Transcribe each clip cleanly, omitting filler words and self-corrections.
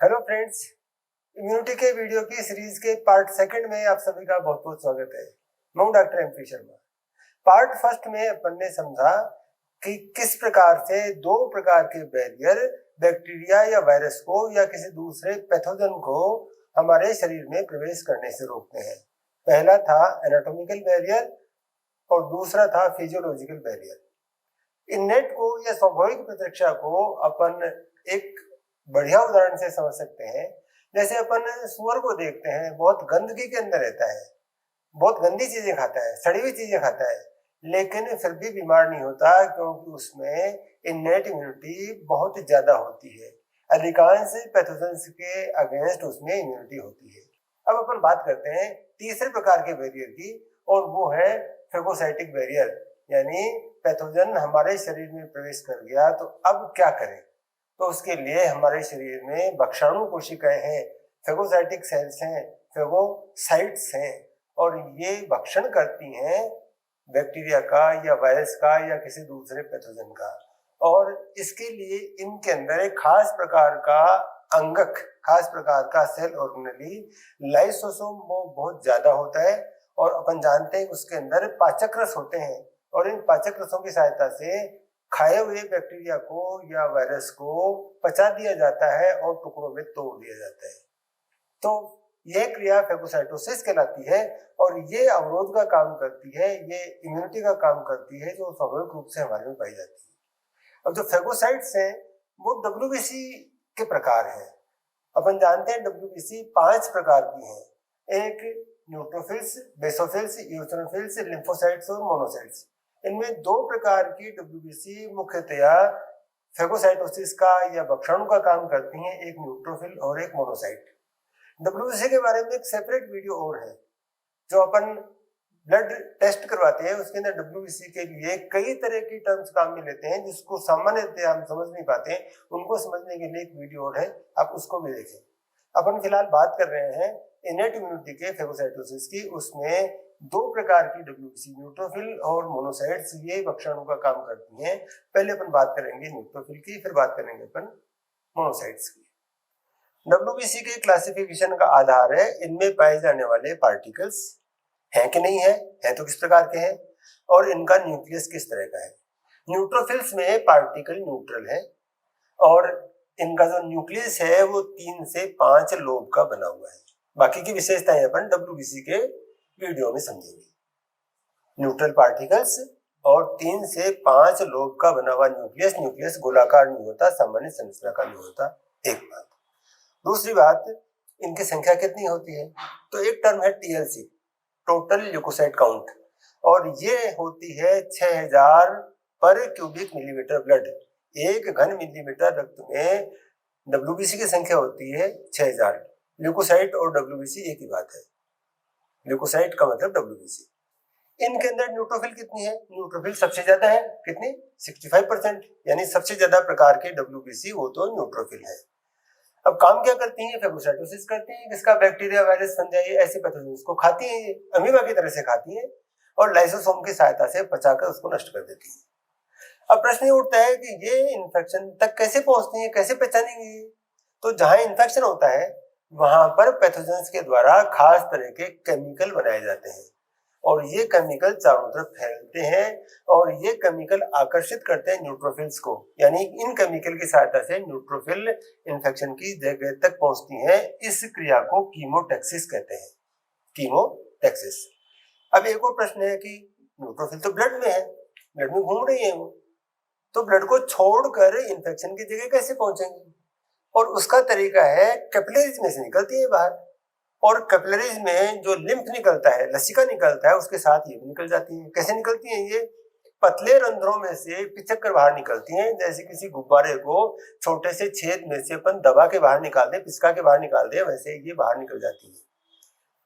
Hello friends, immunity के video की series के पार्ट सेकंड में आप सभी का बहुत बहुत स्वागत है। मैं हूं doctor M P Sharma. Part first में अपन ने समझा कि किस प्रकार से दो प्रकार के बैरियर बैक्टीरिया या वायरस को या किसी दूसरे पैथोजन को हमारे शरीर में प्रवेश करने से रोकते हैं। पहला था एनाटॉमिकल बैरियर और दूसरा था फिजियोलॉजिकल बैरियर। इन्नेट को या स्वाभाविक प्रतिरक्षा को अपन एक बढ़िया उदाहरण से समझ सकते हैं। जैसे अपन सुअर को देखते हैं, बहुत गंदगी के अंदर रहता है, बहुत गंदी चीजें खाता है, सड़ी हुई चीजें खाता है, लेकिन फिर भी बीमार नहीं होता क्योंकि उसमें इन्नेट इम्यूनिटी बहुत ज्यादा होती है। अधिकांश पैथोजेंस के अगेंस्ट उसमें इम्यूनिटी होती है। अब अपन बात करते हैं तीसरे प्रकार के बैरियर की, और वो है फेगोसाइटिक बैरियर। यानी पैथोजन हमारे शरीर में प्रवेश कर गया तो अब क्या करें। तो उसके लिए हमारे शरीर में भक्षाणु कोशिकाएं हैं, फेगोसाइटिक सेल्स हैं, फेगोसाइट्स हैं, और ये भक्षण करती हैं बैक्टीरिया का या वायरस का या किसी दूसरे पैथोजन का। और इसके लिए इनके अंदर एक खास प्रकार का अंगक, खास प्रकार का सेल ऑर्गेनेली लाइसोसोम वो बहुत ज्यादा होता है, और अपन जानते हैं उसके अंदर पाचक रस होते हैं, और इन पाचक रसों की सहायता से खाए हुए बैक्टीरिया को या वायरस को पचा दिया जाता है और टुकड़ों में तोड़ दिया जाता है। तो यह क्रिया फेगोसाइटोसिस कहलाती है, और ये अवरोध का काम करती है, ये इम्यूनिटी का काम करती है, जो स्वाभाविक रूप से हमारे में पाई जाती है। अब जो फेगोसाइट्स हैं वो डब्ल्यूबीसी के प्रकार हैं। अपन जानते हैं डब्ल्यूबीसी 5 प्रकार की हैं। एक न्यूट्रोफिल्स, बेसोफिल्स, यूसिनोफिल्स, लिम्फोसाइट्स और मोनोसाइट्स। इनमें 2 प्रकार की डब्ल्यूबीसी मुख्यतया फेगोसाइटोसिस का या भक्षाणु का काम करती हैं, एक न्यूट्रोफिल और एक मोनोसाइट। डब्ल्यूबीसी के बारे में एक सेपरेट वीडियो और है, जो अपन ब्लड टेस्ट करवाते हैं उसके अंदर डब्ल्यूबीसी के लिए कई तरह की टर्म्स काम में लेते हैं, जिसको सामान्यतः हम समझ नहीं पाते हैं। उनको समझने के लिए एक वीडियो और है, आप उसको भी देखें। अपन फिलहाल बात कर रहे हैं इनेट इम्यूनिटी के फेगोसाइटोसिस की। उसमें 2 प्रकार की डब्ल्यूबीसी, न्यूट्रोफिल और मोनोसाइट्स, ये भक्षाणु का काम करती हैं। पहले अपन बात करेंगे न्यूट्रोफिल की, फिर बात करेंगे अपन मोनोसाइट्स की। डब्ल्यूबीसी के क्लासिफिकेशन का आधार है इनमें पाए जाने वाले पार्टिकल्स हैं कि नहीं है तो किस प्रकार के हैं, और इनका न्यूक्लियस किस तरह का है। न्यूट्रोफिल्स में पार्टिकल न्यूट्रल है, और इनका जो न्यूक्लियस है वो 3 से 5 लोब का बना हुआ है। बाकी की विशेषताएं अपन डब्ल्यूबीसी के वीडियो में समझेंगे। न्यूट्रल पार्टिकल्स और 3 से 5 लोब का बना हुआ न्यूक्लियस। न्यूक्लियस गोलाकार नहीं होता, सामान्य संरचना का नहीं होता, एक बात। दूसरी बात, इनकी संख्या कितनी होती है, तो एक टर्म है टीएलसी, टोटल ल्यूकोसाइट काउंट, और ये होती है 6000 पर क्यूबिक मिलीमीटर ब्लड। एक घन मिलीमीटर रक्त में डब्ल्यूबीसी की संख्या होती है 6000। ल्यूकोसाइट और डब्ल्यूबीसी एक ही बात है, ल्यूकोसाइट का मतलब डब्ल्यूबीसी। इनके अंदर न्यूट्रोफिल कितनी है, न्यूट्रोफिल सबसे ज्यादा है, कितनी, 65%, यानी सबसे ज्यादा प्रकार के डब्ल्यूबीसी वो तो न्यूट्रोफिल है। अब काम क्या करती हैं, फेगोसाइटोसिस करती हैं, जिसका बैक्टीरिया वायरस फंजाई ऐसे पैथोजेंस को खाती हैं, ये अमीबा की तरह से खाती हैं, और लाइसोसोम की सहायता से पचाकर उसको नष्ट कर देती हैं। अब प्रश्न ये उठता है कि ये इन्फेक्शन तक कैसे पहुंचती है, कैसे पहचानेंगे। तो जहां इन्फेक्शन होता है वहां पर पैथोजेंस के द्वारा खास तरह के केमिकल बनाए जाते हैं, और ये केमिकल चारों तरफ फैलते हैं, और ये केमिकल आकर्षित करते हैं न्यूट्रोफिल्स को। यानी इन केमिकल की सहायता से न्यूट्रोफिल इन्फेक्शन की जगह तक पहुंचती हैं। इस क्रिया को कीमोटैक्सिस कहते हैं, कीमोटैक्सिस। अब एक और प्रश्न है कि न्यूट्रोफिल तो ब्लड में है, ब्लड में घूम रही है वो, तो ब्लड को छोड़कर इन्फेक्शन की जगह कैसे पहुंचेंगे। और उसका तरीका है कैपिलरीज में से निकलती है बाहर, और कैपिलरीज में जो लिम्फ निकलता है, लसिका निकलता है, उसके साथ ये भी निकल जाती है। कैसे निकलती हैं, ये पतले रंध्रों में से पिचक कर बाहर निकलती हैं। जैसे किसी गुब्बारे को छोटे से छेद में से अपन दबा के बाहर निकाल दे, पिचका के बाहर निकाल दे, वैसे ये बाहर निकल जाती है।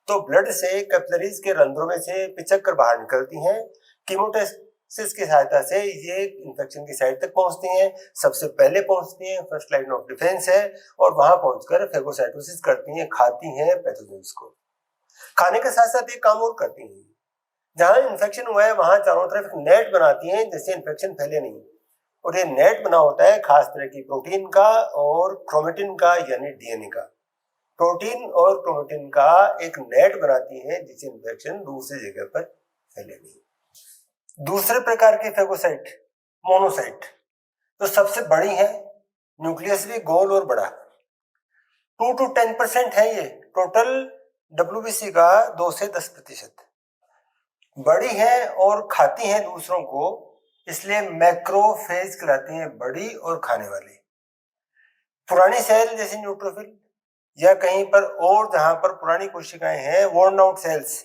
तो ब्लड से कैपिलरीज के रंध्रों में से पिचक कर बाहर निकलती हैं। कीमोटैक्सिस की सहायता से ये इन्फेक्शन की साइट तक पहुंचती हैं, सबसे पहले पहुंचती हैं, फर्स्ट लाइन ऑफ डिफेंस है, और वहां पहुंचकर फेगोसाइटोसिस करती हैं, खाती हैं पैथोजेंस को। खाने के साथ साथ एक काम और करती हैं, जहां इन्फेक्शन हुआ है वहां चारों तरफ नेट बनाती हैं जिससे इन्फेक्शन फैले नहीं, और ये नेट बना होता है खास तरह की प्रोटीन का और क्रोमेटिन का यानी डीएनए का। प्रोटीन और क्रोमेटिन का एक नेट बनाती है जिससे इन्फेक्शन दूसरी जगह पर फैले नहीं। दूसरे प्रकार के फेगोसाइट मोनोसाइट तो सबसे बड़ी है, न्यूक्लियस भी गोल और बड़ा, 2 to 10% है ये टोटल डब्ल्यूबीसी का 2 से 10%। बड़ी है और खाती हैं दूसरों को, इसलिए मैक्रोफेज कहलाती हैं, बड़ी और खाने वाली। पुरानी सेल जैसे न्यूट्रोफिल या कहीं पर और जहां पर पुरानी कोशिकाएं हैं, वॉर्न आउट सेल्स,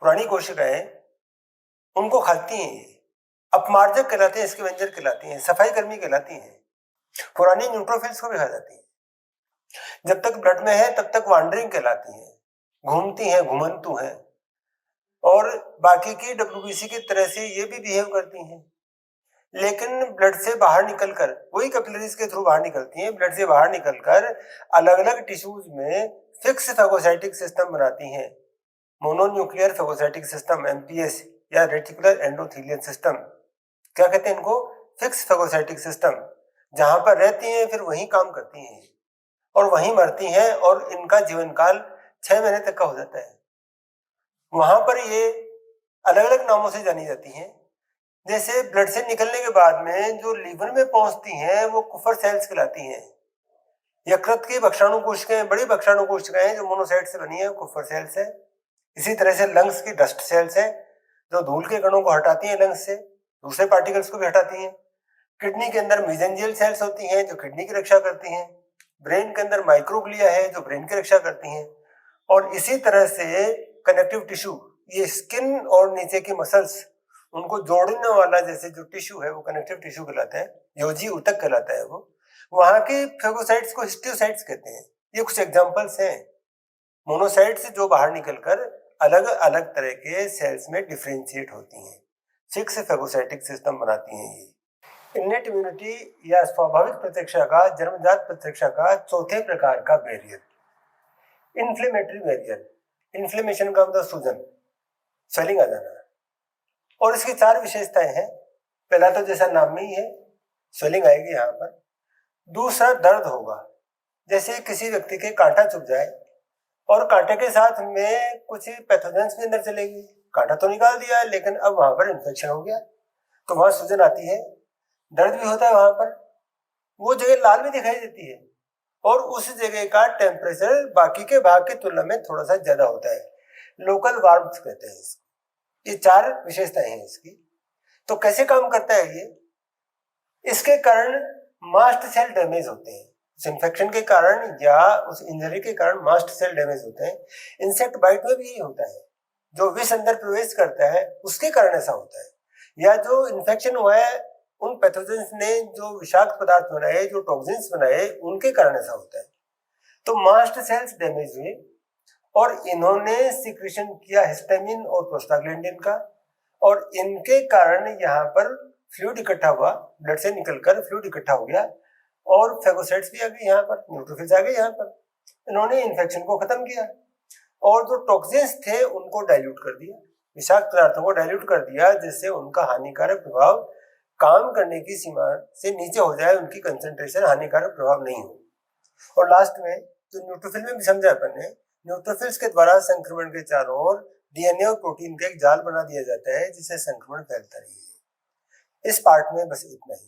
पुरानी कोशिकाएं, उनको खाती हैं ये। अपमार्जक कहलाते हैं, इसके व्यंजक कहलाती हैं, सफाई कर्मी कहलाती हैं। पुरानी न्यूट्रोफिल्स को भी खा जाती हैं। जब तक ब्लड में है तब तक वांडरिंग कहलाती हैं, घूमती हैं, घुमंतु हैं, और बाकी की डब्ल्यूबीसी की तरह से ये भी बिहेव करती हैं। लेकिन ब्लड से बाहर निकलकर, वही कैपिलरीज के थ्रू बाहर निकलती हैं, ब्लड से बाहर निकलकर अलग अलग टिश्यूज में फिक्स फेगोसाइटिक सिस्टम बनाती हैं। मोनोन्यूक्लियर फेगोसाइटिक सिस्टम, एमपीएस, या रेटिकुलर एंडोथेलियल सिस्टम, क्या कहते हैं इनको? Fix phagocytic system. जहां पर रहती हैं फिर वहीं काम करती हैं और वहीं मरती हैं, और इनका जीवन काल 6 महीने तक का हो जाता है। वहां पर ये अलग अलग नामों से जानी जाती हैं। जैसे ब्लड से निकलने के बाद में जो लीवर में पहुंचती हैं वो कुफर सेल्स कहलाती हैं। यकृत की भक्षाणु कोशिकाएं, बड़ी भक्षाणु कोशिकाएं जो मोनोसाइट से बनी है, कुफर सेल्स है। इसी तरह से लंग्स की डस्ट सेल्स है जो धूल के कणों को हटाती हैं लंग्स से, दूसरे पार्टिकल्स को भी हटाती हैं। किडनी के अंदर मेसेंजियल सेल्स होती हैं जो किडनी की रक्षा करती हैं। ब्रेन के अंदर माइक्रोग्लिया है जो ब्रेन की रक्षा करती हैं। और इसी तरह से कनेक्टिव टिश्यू, ये स्किन और नीचे की मसल्स, उनको जोड़ने वाला जैसे जो टिश्यू है वो कनेक्टिव टिश्यू कहलाता है, योजी ऊतक कहलाता है वो। वहां के फेगोसाइट्स को हिस्टियोसाइट्स कहते हैं। ये कुछ एग्जांपल्स हैं मोनोसाइट्स जो बाहर निकलकर अलग अलग तरह के सेल्स में डिफरेंशिएट होती हैं, फिक्स फेगोसाइटिक सिस्टम बनाती हैं ये। इनेट इम्यूनिटी या स्वाभाविक प्रतिरक्षा का, जन्मजात प्रतिरक्षा का चौथे प्रकार का बैरियर, इन्फ्लेमेटरी बैरियर। इन्फ्लेमेशन का मतलब सूजन, स्वेलिंग आ जाना। और इसकी 4 विशेषताएं हैं। पहला तो जैसा नाम में ही है, स्वेलिंग आएगी यहाँ पर। दूसरा, दर्द होगा, जैसे किसी व्यक्ति के कांटा चुभ जाए और कांटे के साथ में कुछ पैथोजेंस भी अंदर चलेगी। कांटा तो निकाल दिया लेकिन अब वहां पर इन्फेक्शन हो गया तो वहां सूजन आती है, दर्द भी होता है वहां पर, वो जगह लाल भी दिखाई देती है, और उस जगह का टेम्परेचर बाकी के भाग की तुलना में थोड़ा सा ज्यादा होता है, लोकल वार्मथ कहते हैं इसको। ये 4 विशेषताएं हैं इसकी। तो कैसे काम करता है ये? इसके कारण मास्ट सेल डैमेज होते हैं, उस इन्फेक्शन के कारण या उस इंजरी के कारण मास्ट सेल डैमेज होते हैं। इंसेक्ट बाइट में भी यही होता है, जो विष अंदर प्रवेश करता है उसके कारण ऐसा होता है, या जो इन्फेक्शन हुआ है उन पैथोजेंस ने जो विषाक्त पदार्थ बनाए, जो टॉक्सिन्स बनाए, उनके कारण ऐसा होता है। तो मास्ट सेल्स डैमेज हुए और इन्होंने सिक्रीशन किया हिस्टामिन और प्रोस्टाग्लैंडिन का, और इनके कारण यहाँ पर फ्लूइड इकट्ठा हुआ, ब्लड से निकलकर फ्लूइड इकट्ठा हो गया, और फेगोसाइट्स भी आ गए यहाँ पर, न्यूट्रोफिल्स आ गए यहाँ पर। इन्होंने इन्फेक्शन को खत्म किया और जो टॉक्सिन्स थे उनको डाइल्यूट कर दिया, विषाक्त पदार्थों को डाइल्यूट कर दिया, जिससे उनका हानिकारक प्रभाव काम करने की सीमा से नीचे हो जाए, उनकी कंसंट्रेशन हानिकारक प्रभाव नहीं हो। और लास्ट में जो न्यूट्रोफिल में भी समझा अपन ने, न्यूट्रोफिल्स के द्वारा संक्रमण के चारों ओर डीएनए और प्रोटीन का एक जाल बना दिया जाता है जिससे संक्रमण फैलता नहीं है। इस पार्ट में बस इतना ही।